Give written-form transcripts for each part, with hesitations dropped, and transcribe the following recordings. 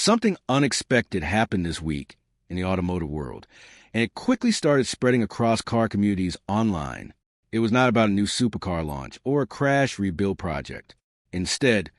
Something unexpected happened this week in the automotive world, and it quickly started spreading across car communities online. It was not about a new supercar launch or a crash rebuild project. Instead,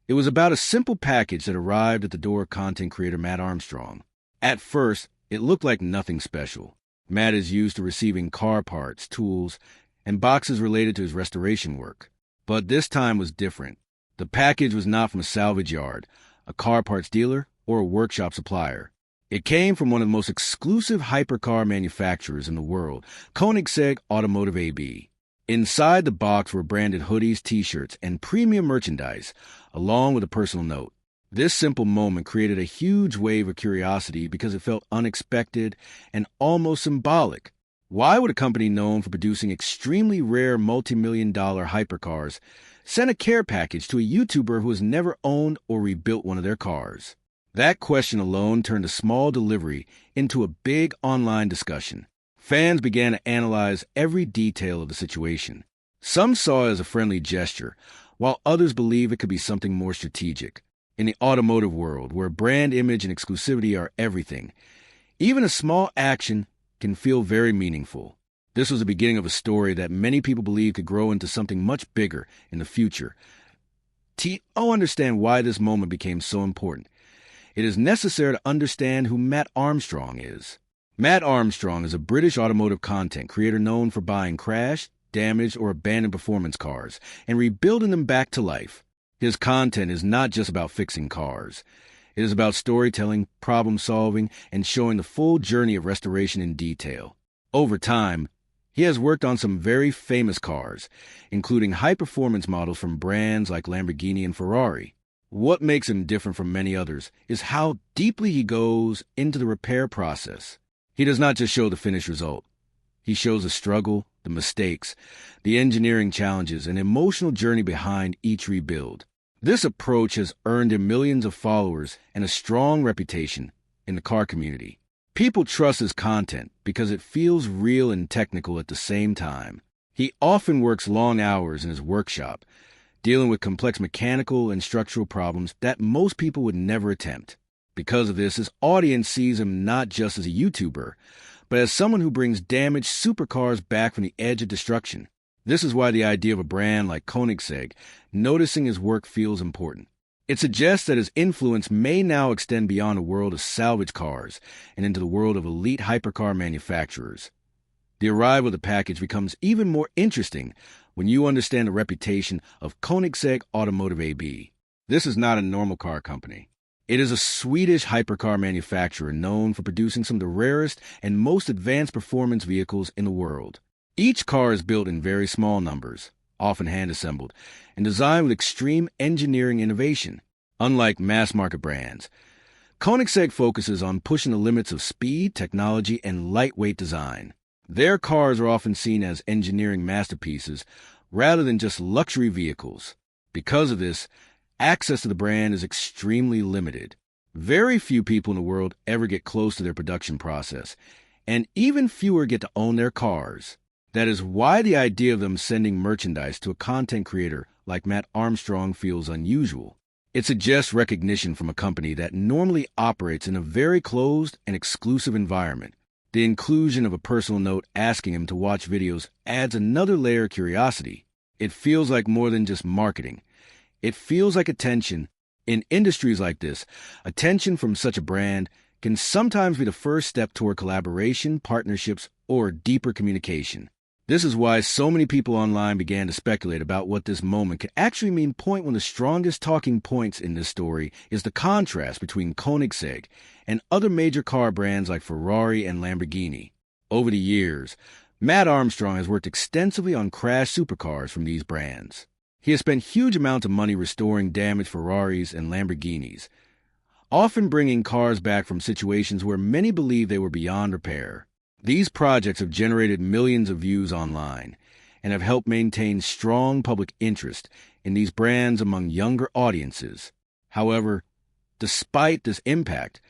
it was about a simple package that arrived at the door of content creator Mat Armstrong. At first, it looked like nothing special. Mat is used to receiving car parts, tools, and boxes related to his restoration work. But this time was different. The package was not from a salvage yard, a car parts dealer, or a workshop supplier. It came from one of the most exclusive hypercar manufacturers in the world, Koenigsegg Automotive AB. Inside the box were branded hoodies, t-shirts, and premium merchandise, along with a personal note. This simple moment created a huge wave of curiosity because it felt unexpected and almost symbolic. Why would a company known for producing extremely rare multi-million-dollar hypercars send a care package to a YouTuber who has never owned or rebuilt one of their cars? That question alone turned a small delivery into a big online discussion. Fans began to analyze every detail of the situation. Some saw it as a friendly gesture, while others believe it could be something more strategic. In the automotive world, where brand image and exclusivity are everything, even a small action can feel very meaningful. This was the beginning of a story that many people believe could grow into something much bigger in the future. To understand why this moment became so important, it is necessary to understand who Mat Armstrong is. Mat Armstrong is a British automotive content creator known for buying crashed, damaged, or abandoned performance cars and rebuilding them back to life. His content is not just about fixing cars. It is about storytelling, problem-solving, and showing the full journey of restoration in detail. Over time, he has worked on some very famous cars, including high-performance models from brands like Lamborghini and Ferrari. What makes him different from many others is how deeply he goes into the repair process. He does not just show the finished result. He shows the struggle, the mistakes, the engineering challenges, and emotional journey behind each rebuild. This approach has earned him millions of followers and a strong reputation in the car community. People trust his content because it feels real and technical at the same time. He often works long hours in his workshop, dealing with complex mechanical and structural problems that most people would never attempt. Because of this, his audience sees him not just as a YouTuber, but as someone who brings damaged supercars back from the edge of destruction. This is why the idea of a brand like Koenigsegg noticing his work feels important. It suggests that his influence may now extend beyond a world of salvage cars and into the world of elite hypercar manufacturers. The arrival of the package becomes even more interesting when you understand the reputation of Koenigsegg Automotive AB. This is not a normal car company. It is a Swedish hypercar manufacturer known for producing some of the rarest and most advanced performance vehicles in the world. Each car is built in very small numbers, often hand-assembled, and designed with extreme engineering innovation. Unlike mass-market brands, Koenigsegg focuses on pushing the limits of speed, technology, and lightweight design. Their cars are often seen as engineering masterpieces rather than just luxury vehicles. Because of this, access to the brand is extremely limited. Very few people in the world ever get close to their production process, and even fewer get to own their cars. That is why the idea of them sending merchandise to a content creator like Mat Armstrong feels unusual. It suggests recognition from a company that normally operates in a very closed and exclusive environment. The inclusion of a personal note asking him to watch videos adds another layer of curiosity. It feels like more than just marketing. It feels like attention. In industries like this, attention from such a brand can sometimes be the first step toward collaboration, partnerships, or deeper communication. This is why so many people online began to speculate about what this moment could actually mean. One of the strongest talking points in this story is the contrast between Koenigsegg and other major car brands like Ferrari and Lamborghini. Over the years, Mat Armstrong has worked extensively on crashed supercars from these brands. He has spent huge amounts of money restoring damaged Ferraris and Lamborghinis, often bringing cars back from situations where many believe they were beyond repair. These projects have generated millions of views online and have helped maintain strong public interest in these brands among younger audiences. However, despite this impact,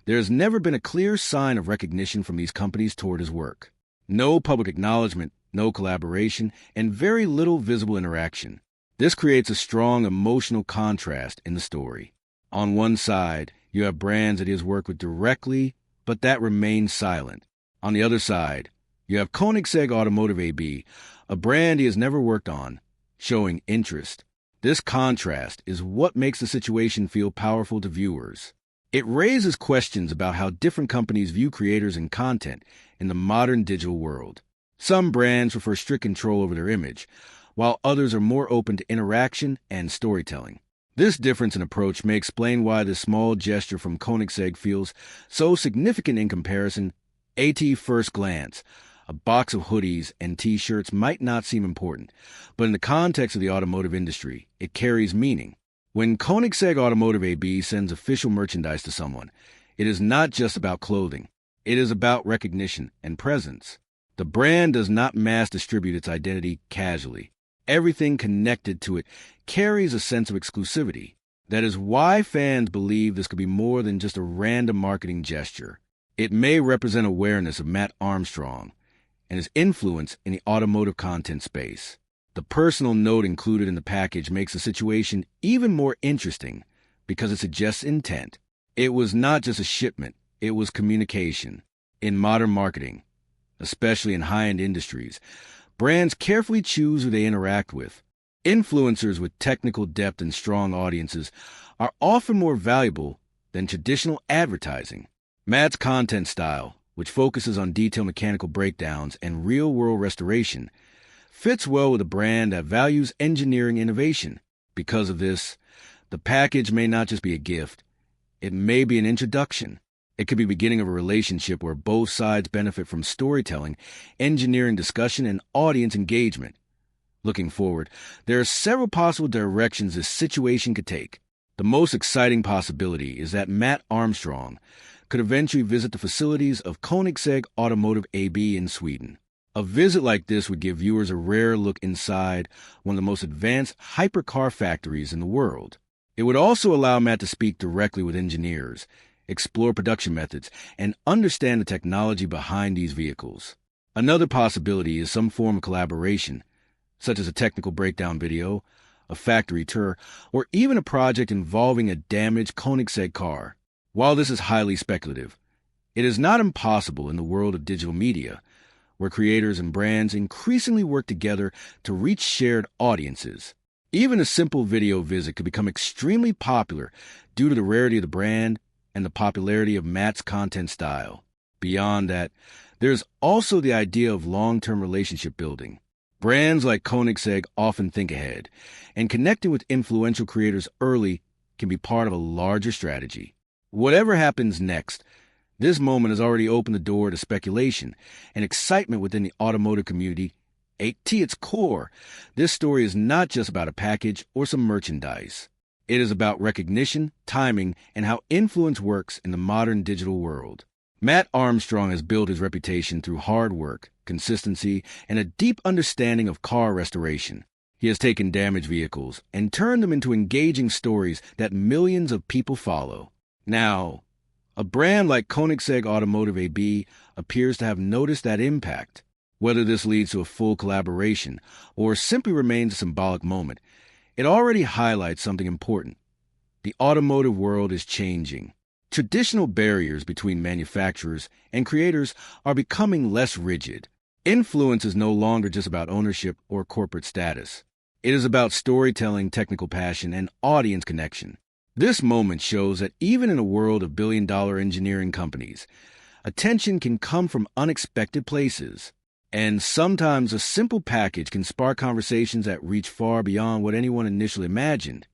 there has never been a clear sign of recognition from these companies toward his work. No public acknowledgement, no collaboration, and very little visible interaction. This creates a strong emotional contrast in the story. On one side, You have brands that he has worked with directly, but that remains silent. On the other side, you have Koenigsegg Automotive AB, a brand he has never worked on, showing interest. This contrast is what makes the situation feel powerful to viewers. It raises questions about how different companies view creators and content in the modern digital world. Some brands prefer strict control over their image, while others are more open to interaction and storytelling. This difference in approach may explain why this small gesture from Koenigsegg feels so significant in comparison. At first glance, a box of hoodies and t-shirts might not seem important, but in the context of the automotive industry, it carries meaning. When Koenigsegg Automotive AB sends official merchandise to someone, it is not just about clothing. It is about recognition and presence. The brand does not mass distribute its identity casually. Everything connected to it carries a sense of exclusivity. That is why fans believe this could be more than just a random marketing gesture. It may represent awareness of Mat Armstrong and his influence in the automotive content space. The personal note included in the package makes the situation even more interesting because it suggests intent. It was not just a shipment, it was communication. In modern marketing, especially in high-end industries, brands carefully choose who they interact with. Influencers with technical depth and strong audiences are often more valuable than traditional advertising. Mat's content style, which focuses on detailed mechanical breakdowns and real-world restoration, fits well with a brand that values engineering innovation. Because of this, the package may not just be a gift, it may be an introduction. It could be the beginning of a relationship where both sides benefit from storytelling, engineering discussion, and audience engagement. Looking forward, there are several possible directions this situation could take. The most exciting possibility is that Mat Armstrong could eventually visit the facilities of Koenigsegg Automotive AB in Sweden. A visit like this would give viewers a rare look inside one of the most advanced hypercar factories in the world. It would also allow Mat to speak directly with engineers, explore production methods, and understand the technology behind these vehicles. Another possibility is some form of collaboration, such as a technical breakdown video, a factory tour, or even a project involving a damaged Koenigsegg car. While this is highly speculative, it is not impossible in the world of digital media, where creators and brands increasingly work together to reach shared audiences. Even a simple video visit could become extremely popular due to the rarity of the brand and the popularity of Mat's content style. Beyond that, there's also the idea of long-term relationship building. Brands like Koenigsegg often think ahead, and connecting with influential creators early can be part of a larger strategy. Whatever happens next, this moment has already opened the door to speculation and excitement within the automotive community. At its core, this story is not just about a package or some merchandise. It is about recognition, timing, and how influence works in the modern digital world. Mat Armstrong has built his reputation through hard work, consistency, and a deep understanding of car restoration. He has taken damaged vehicles and turned them into engaging stories that millions of people follow. Now, a brand like Koenigsegg Automotive AB appears to have noticed that impact. Whether this leads to a full collaboration or simply remains a symbolic moment, it already highlights something important. The automotive world is changing. Traditional barriers between manufacturers and creators are becoming less rigid. Influence is no longer just about ownership or corporate status. It is about storytelling, technical passion, and audience connection. This moment shows that even in a world of billion-dollar engineering companies, attention can come from unexpected places. And sometimes a simple package can spark conversations that reach far beyond what anyone initially imagined.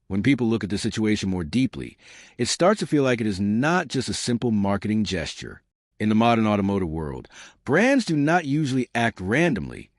When people look at the situation more deeply, it starts to feel like it is not just a simple marketing gesture. In the modern automotive world, brands do not usually act randomly,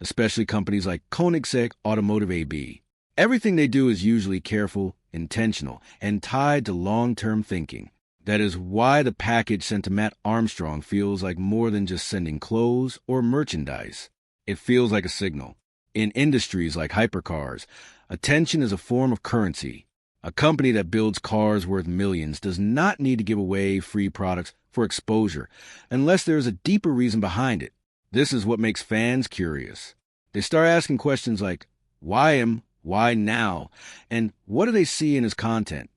especially companies like Koenigsegg Automotive AB. Everything they do is usually careful, intentional, and tied to long-term thinking. That is why the package sent to Mat Armstrong feels like more than just sending clothes or merchandise. It feels like a signal. In industries like hypercars, attention is a form of currency. A company that builds cars worth millions does not need to give away free products for exposure unless there is a deeper reason behind it. This is what makes fans curious. They start asking questions like, why him? Why now? And what do they see in his content?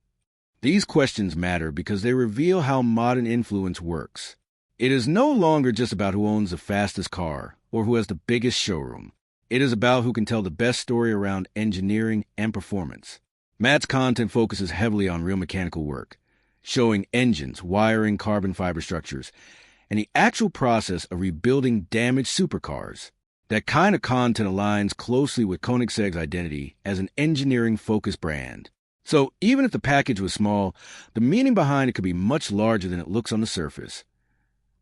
These questions matter because they reveal how modern influence works. It is no longer just about who owns the fastest car or who has the biggest showroom. It is about who can tell the best story around engineering and performance. Mat's content focuses heavily on real mechanical work, showing engines, wiring, carbon fiber structures, and the actual process of rebuilding damaged supercars. That kind of content aligns closely with Koenigsegg's identity as an engineering-focused brand. So even if the package was small, the meaning behind it could be much larger than it looks on the surface.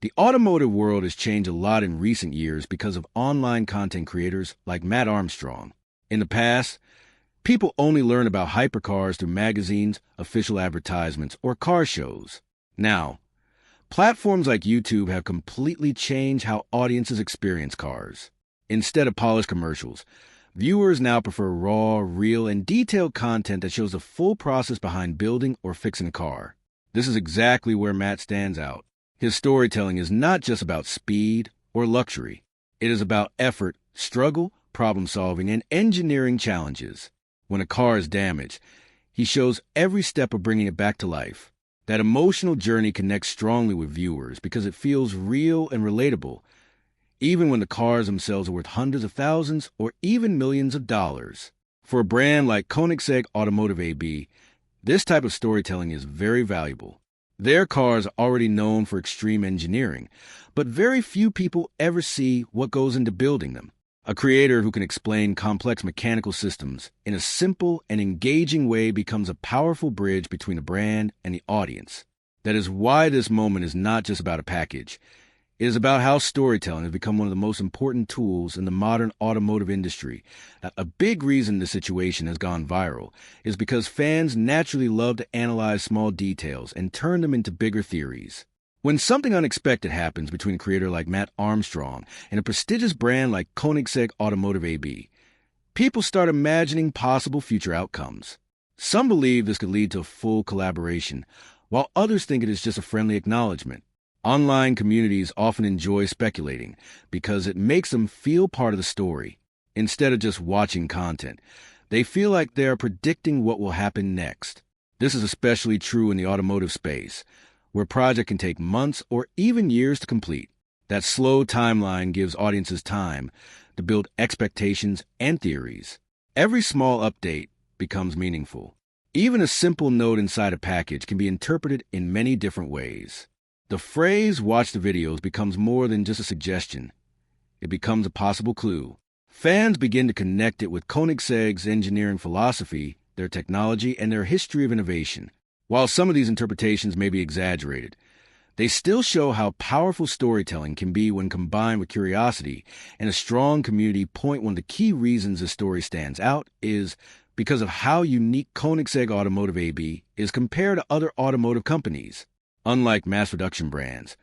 The automotive world has changed a lot in recent years because of online content creators like Mat Armstrong. In the past, people only learned about hypercars through magazines, official advertisements, or car shows. Now, platforms like YouTube have completely changed how audiences experience cars. Instead of polished commercials, viewers now prefer raw, real, and detailed content that shows the full process behind building or fixing a car. This is exactly where Mat stands out. His storytelling is not just about speed or luxury. It is about effort, struggle, problem-solving, and engineering challenges. When a car is damaged, he shows every step of bringing it back to life. That emotional journey connects strongly with viewers because it feels real and relatable, even when the cars themselves are worth hundreds of thousands or even millions of dollars. For a brand like Koenigsegg Automotive AB, this type of storytelling is very valuable. Their cars are already known for extreme engineering, but very few people ever see what goes into building them. A creator who can explain complex mechanical systems in a simple and engaging way becomes a powerful bridge between a brand and the audience. That is why this moment is not just about a package. It is about how storytelling has become one of the most important tools in the modern automotive industry. A big reason this situation has gone viral is because fans naturally love to analyze small details and turn them into bigger theories. When something unexpected happens between a creator like Mat Armstrong and a prestigious brand like Koenigsegg Automotive AB, people start imagining possible future outcomes. Some believe this could lead to a full collaboration, while others think it is just a friendly acknowledgement. Online communities often enjoy speculating because it makes them feel part of the story. Instead of just watching content, they feel like they are predicting what will happen next. This is especially true in the automotive space, where a project can take months or even years to complete. That slow timeline gives audiences time to build expectations and theories. Every small update becomes meaningful. Even a simple note inside a package can be interpreted in many different ways. The phrase "watch the videos" becomes more than just a suggestion. It becomes a possible clue. Fans begin to connect it with Koenigsegg's engineering philosophy, their technology, and their history of innovation. While some of these interpretations may be exaggerated, they still show how powerful storytelling can be when combined with curiosity and a strong community. One of the key reasons the story stands out is because of how unique Koenigsegg Automotive AB is compared to other automotive companies. Unlike mass-production brands,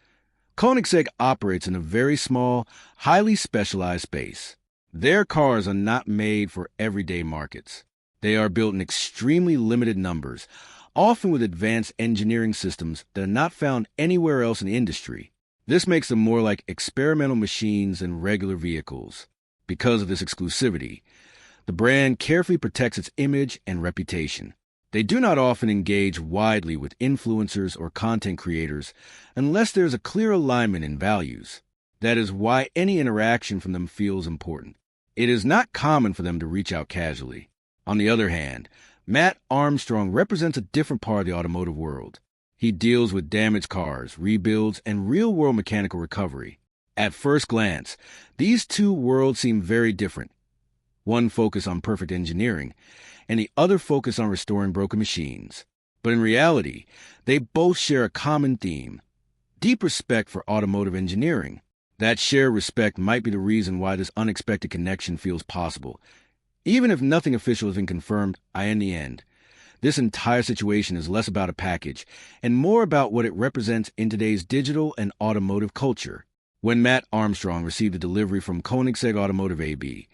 Koenigsegg operates in a very small, highly specialized space. Their cars are not made for everyday markets. They are built in extremely limited numbers, often with advanced engineering systems that are not found anywhere else in the industry. This makes them more like experimental machines than regular vehicles. Because of this exclusivity, the brand carefully protects its image and reputation. They do not often engage widely with influencers or content creators unless there is a clear alignment in values. That is why any interaction from them feels important. It is not common for them to reach out casually. On the other hand, Mat Armstrong represents a different part of the automotive world. He deals with damaged cars, rebuilds, and real-world mechanical recovery. At first glance, these two worlds seem very different. One focuses on perfect engineering, and the other focus on restoring broken machines. But in reality, they both share a common theme: deep respect for automotive engineering. That shared respect might be the reason why this unexpected connection feels possible. Even if nothing official has been confirmed, in the end, this entire situation is less about a package and more about what it represents in today's digital and automotive culture. When Mat Armstrong received the delivery from Koenigsegg Automotive AB,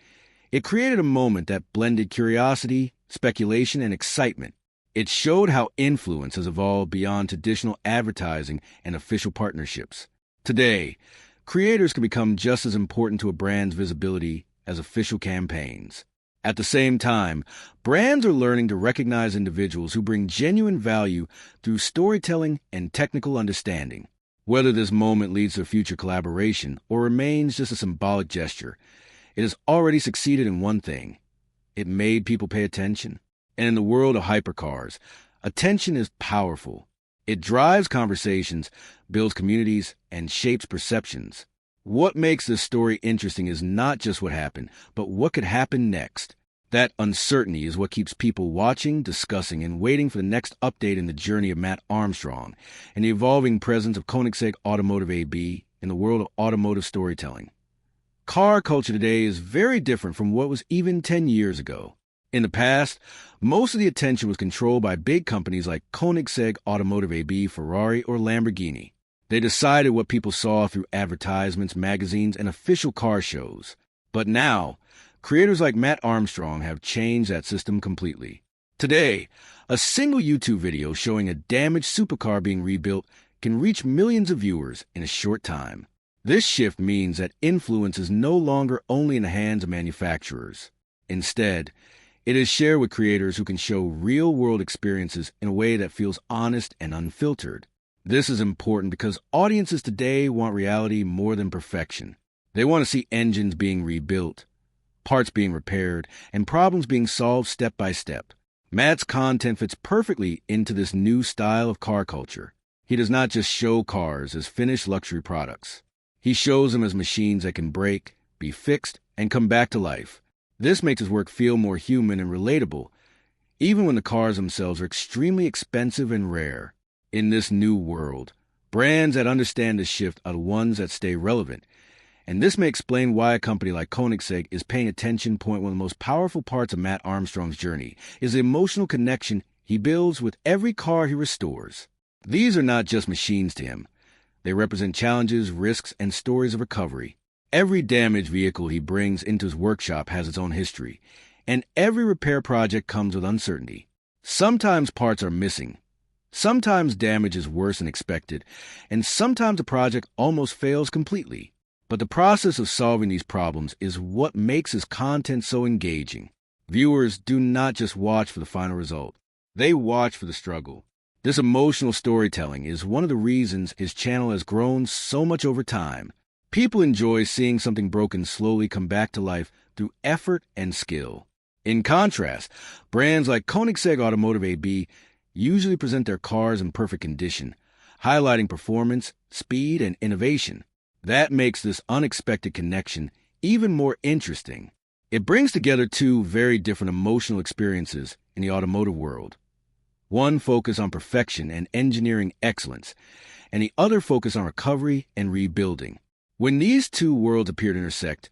it created a moment that blended curiosity, speculation, and excitement. It showed how influence has evolved beyond traditional advertising and official partnerships. Today, creators can become just as important to a brand's visibility as official campaigns. At the same time, brands are learning to recognize individuals who bring genuine value through storytelling and technical understanding. Whether this moment leads to a future collaboration or remains just a symbolic gesture, it has already succeeded in one thing. It made people pay attention. And in the world of hypercars, attention is powerful. It drives conversations, builds communities, and shapes perceptions. What makes this story interesting is not just what happened, but what could happen next. That uncertainty is what keeps people watching, discussing, and waiting for the next update in the journey of Mat Armstrong and the evolving presence of Koenigsegg Automotive AB in the world of automotive storytelling. Car culture today is very different from what was even 10 years ago. In the past, most of the attention was controlled by big companies like Koenigsegg Automotive AB, Ferrari, or Lamborghini. They decided what people saw through advertisements, magazines, and official car shows. But now, creators like Mat Armstrong have changed that system completely. Today, a single YouTube video showing a damaged supercar being rebuilt can reach millions of viewers in a short time. This shift means that influence is no longer only in the hands of manufacturers. Instead, it is shared with creators who can show real-world experiences in a way that feels honest and unfiltered. This is important because audiences today want reality more than perfection. They want to see engines being rebuilt, parts being repaired, and problems being solved step by step. Mat's content fits perfectly into this new style of car culture. He does not just show cars as finished luxury products. He shows them as machines that can break, be fixed, and come back to life. This makes his work feel more human and relatable, even when the cars themselves are extremely expensive and rare. In this new world, brands that understand this shift are the ones that stay relevant. And this may explain why a company like Koenigsegg is paying attention. One of the most powerful parts of Mat Armstrong's journey is the emotional connection he builds with every car he restores. These are not just machines to him. They represent challenges, risks, and stories of recovery. Every damaged vehicle he brings into his workshop has its own history, and every repair project comes with uncertainty. Sometimes parts are missing. Sometimes damage is worse than expected, and sometimes a project almost fails completely. But the process of solving these problems is what makes his content so engaging. Viewers do not just watch for the final result. They watch for the struggle. This emotional storytelling is one of the reasons his channel has grown so much over time. People enjoy seeing something broken slowly come back to life through effort and skill. In contrast, brands like Koenigsegg Automotive AB usually present their cars in perfect condition, highlighting performance, speed, and innovation. That makes this unexpected connection even more interesting. It brings together two very different emotional experiences in the automotive world. One focus on perfection and engineering excellence, and the other focus on recovery and rebuilding. When these two worlds appear to intersect,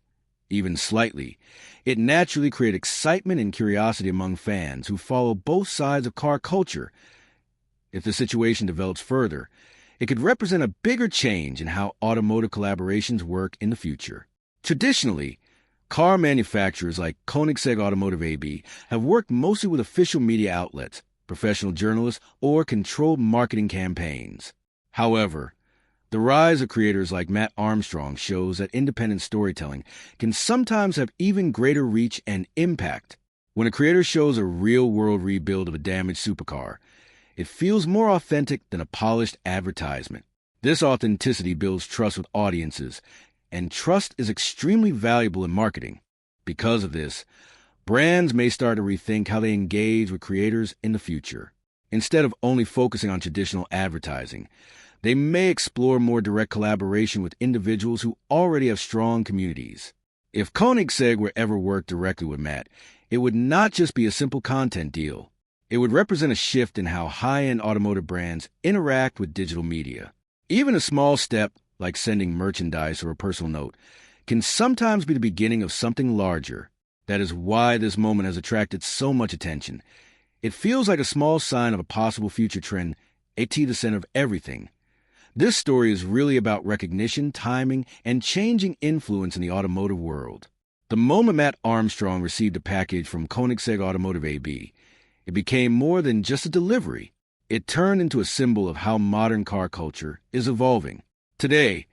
even slightly, it naturally creates excitement and curiosity among fans who follow both sides of car culture. If the situation develops further, it could represent a bigger change in how automotive collaborations work in the future. Traditionally, car manufacturers like Koenigsegg Automotive AB have worked mostly with official media outlets, professional journalists, or controlled marketing campaigns. However, the rise of creators like Mat Armstrong shows that independent storytelling can sometimes have even greater reach and impact. When a creator shows a real-world rebuild of a damaged supercar, it feels more authentic than a polished advertisement. This authenticity builds trust with audiences, and trust is extremely valuable in marketing. Because of this, brands may start to rethink how they engage with creators in the future. Instead of only focusing on traditional advertising, they may explore more direct collaboration with individuals who already have strong communities. If Koenigsegg were ever work directly with Mat, it would not just be a simple content deal. It would represent a shift in how high-end automotive brands interact with digital media. Even a small step, like sending merchandise or a personal note, can sometimes be the beginning of something larger. That is why this moment has attracted so much attention. It feels like a small sign of a possible future trend, at the center of everything. This story is really about recognition, timing, and changing influence in the automotive world. The moment Mat Armstrong received a package from Koenigsegg Automotive AB, it became more than just a delivery. It turned into a symbol of how modern car culture is evolving. Today,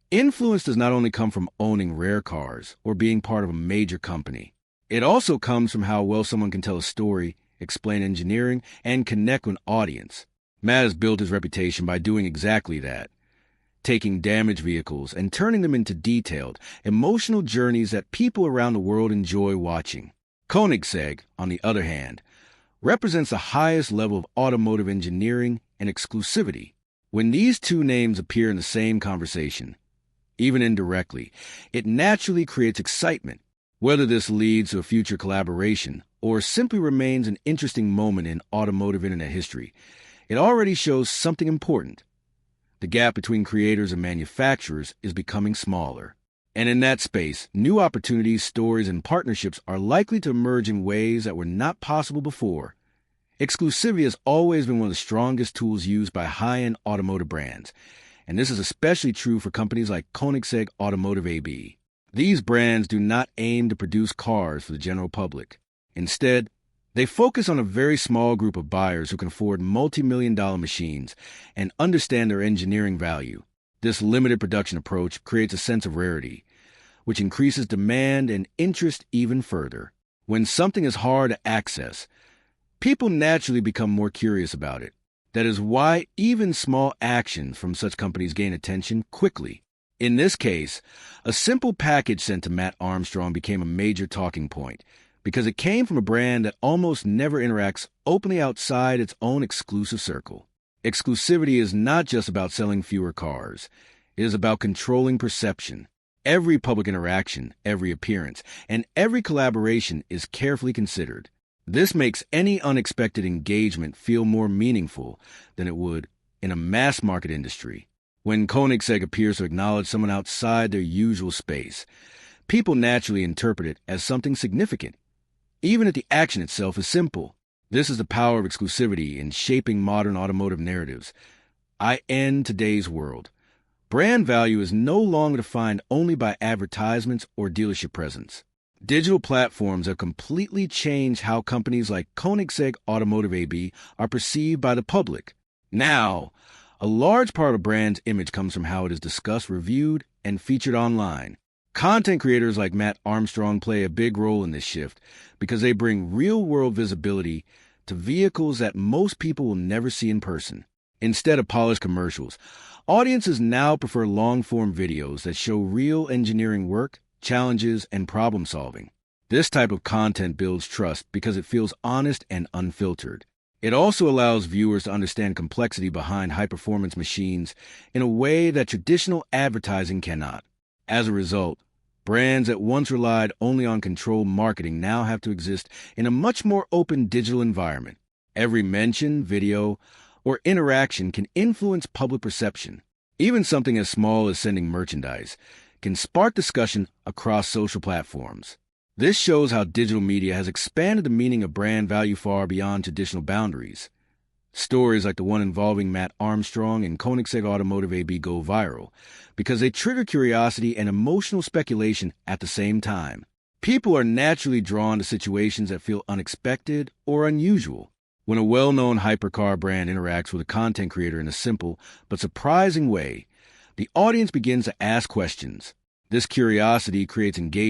influence does not only come from owning rare cars or being part of a major company. It also comes from how well someone can tell a story, explain engineering, and connect with an audience. Mat has built his reputation by doing exactly that, taking damaged vehicles and turning them into detailed, emotional journeys that people around the world enjoy watching. Koenigsegg, on the other hand, represents the highest level of automotive engineering and exclusivity. When these two names appear in the same conversation, even indirectly, it naturally creates excitement. Whether this leads to a future collaboration or simply remains an interesting moment in automotive internet history, it already shows something important. The gap between creators and manufacturers is becoming smaller. And in that space, new opportunities, stories, and partnerships are likely to emerge in ways that were not possible before. Exclusivity has always been one of the strongest tools used by high-end automotive brands, and this is especially true for companies like Koenigsegg Automotive AB. These brands do not aim to produce cars for the general public. Instead, they focus on a very small group of buyers who can afford multi-million-dollar machines and understand their engineering value. This limited production approach creates a sense of rarity, which increases demand and interest even further. When something is hard to access, people naturally become more curious about it. That is why even small actions from such companies gain attention quickly. In this case, a simple package sent to Mat Armstrong became a major talking point because it came from a brand that almost never interacts openly outside its own exclusive circle. Exclusivity is not just about selling fewer cars. It is about controlling perception. Every public interaction, every appearance, and every collaboration is carefully considered. This makes any unexpected engagement feel more meaningful than it would in a mass-market industry. When Koenigsegg appears to acknowledge someone outside their usual space, people naturally interpret it as something significant, even if the action itself is simple. This is the power of exclusivity in shaping modern automotive narratives. I end today's world. Brand value is no longer defined only by advertisements or dealership presence. Digital platforms have completely changed how companies like Koenigsegg Automotive AB are perceived by the public. Now, a large part of a brand's image comes from how it is discussed, reviewed, and featured online. Content creators like Mat Armstrong play a big role in this shift because they bring real-world visibility to vehicles that most people will never see in person. Instead of polished commercials, audiences now prefer long-form videos that show real engineering work, challenges, and problem-solving. This type of content builds trust because it feels honest and unfiltered. It also allows viewers to understand complexity behind high-performance machines in a way that traditional advertising cannot. As a result, brands that once relied only on controlled marketing now have to exist in a much more open digital environment. Every mention, video, or interaction can influence public perception. Even something as small as sending merchandise can spark discussion across social platforms. This shows how digital media has expanded the meaning of brand value far beyond traditional boundaries. Stories like the one involving Mat Armstrong and Koenigsegg Automotive AB go viral because they trigger curiosity and emotional speculation at the same time. People are naturally drawn to situations that feel unexpected or unusual. When a well-known hypercar brand interacts with a content creator in a simple but surprising way, the audience begins to ask questions. This curiosity creates engagement